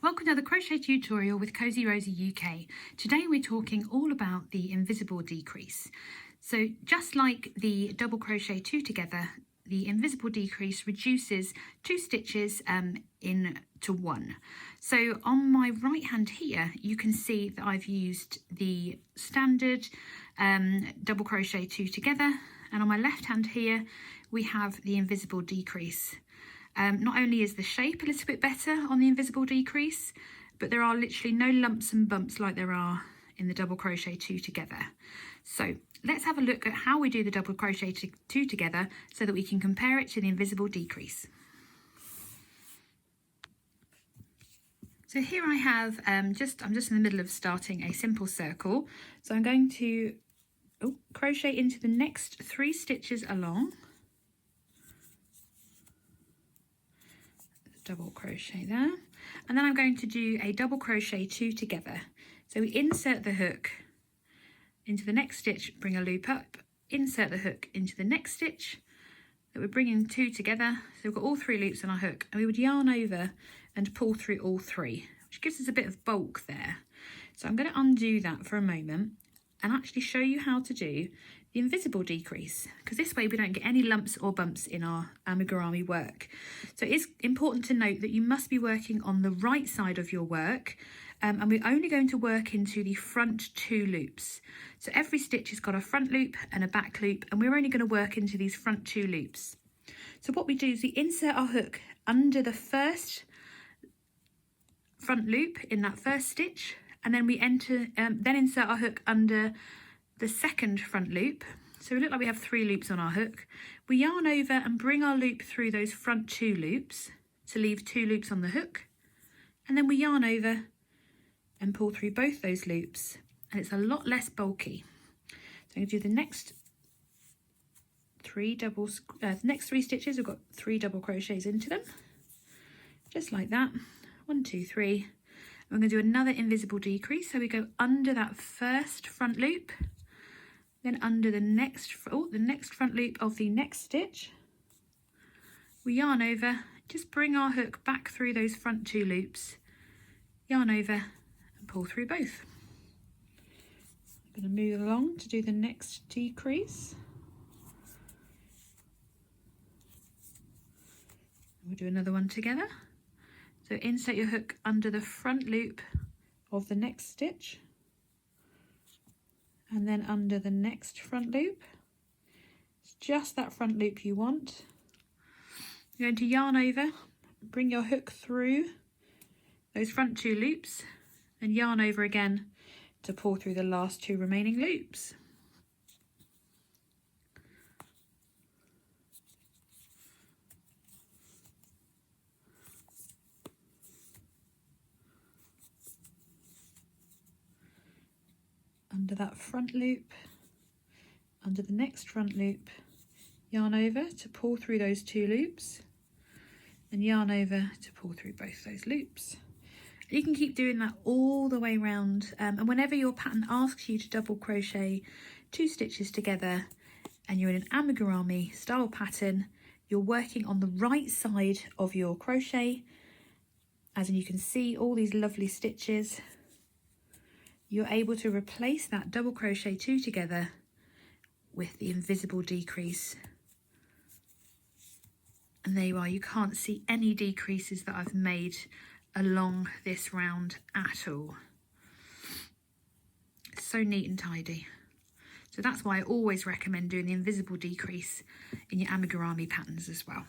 Welcome to the crochet tutorial with Cosy Rosie UK. Today we're talking all about the invisible decrease. So just like the double crochet two together, the invisible decrease reduces 2 stitches into 1. So on my right hand here, you can see that I've used the standard double crochet 2 together, and on my left hand here we have the invisible decrease. Not only is the shape a little bit better on the invisible decrease, but there are literally no lumps and bumps like there are in the double crochet 2 together. So let's have a look at how we do the double crochet 2 together so that we can compare it to the invisible decrease. So here I have, I'm just in the middle of starting a simple circle. So I'm going to crochet into the next 3 stitches along. Double crochet there, and then I'm going to do a double crochet 2 together. So we insert the hook into the next stitch, bring a loop up, insert the hook into the next stitch that we're bringing 2 together. So we've got all 3 loops on our hook, and we would yarn over and pull through all 3, which gives us a bit of bulk there. So I'm going to undo that for a moment and actually show you how to do the invisible decrease, because this way we don't get any lumps or bumps in our amigurumi work. So it's important to note that you must be working on the right side of your work, and we're only going to work into the front 2 loops. So every stitch has got a front loop and a back loop, and we're only going to work into these front 2 loops. So what we do is we insert our hook under the first front loop in that first stitch, and then we then insert our hook under the second front loop. So we look like we have 3 loops on our hook. We yarn over and bring our loop through those front 2 loops to leave 2 loops on the hook, and then we yarn over and pull through both those loops, and it's a lot less bulky. So I'm going to do the next 3 stitches. We've got 3 double crochets into them, just like that. 1, 2, 3. We're going to do another invisible decrease. So we go under that first front loop, then under the next front loop of the next stitch. We yarn over, just bring our hook back through those front 2 loops, yarn over and pull through both. I'm going to move along to do the next decrease. We'll do another one together. So insert your hook under the front loop of the next stitch, and then under the next front loop. It's just that front loop you want. You're going to yarn over, bring your hook through those front 2 loops, and yarn over again to pull through the last 2 remaining loops. Under that front loop, under the next front loop, yarn over to pull through those 2 loops, and yarn over to pull through both those loops. You can keep doing that all the way around, and whenever your pattern asks you to double crochet 2 stitches together and you're in an amigurumi style pattern, you're working on the right side of your crochet, as in you can see all these lovely stitches. You're able to replace that double crochet 2 together with the invisible decrease. And there you are, you can't see any decreases that I've made along this round at all. It's so neat and tidy. So that's why I always recommend doing the invisible decrease in your amigurumi patterns as well.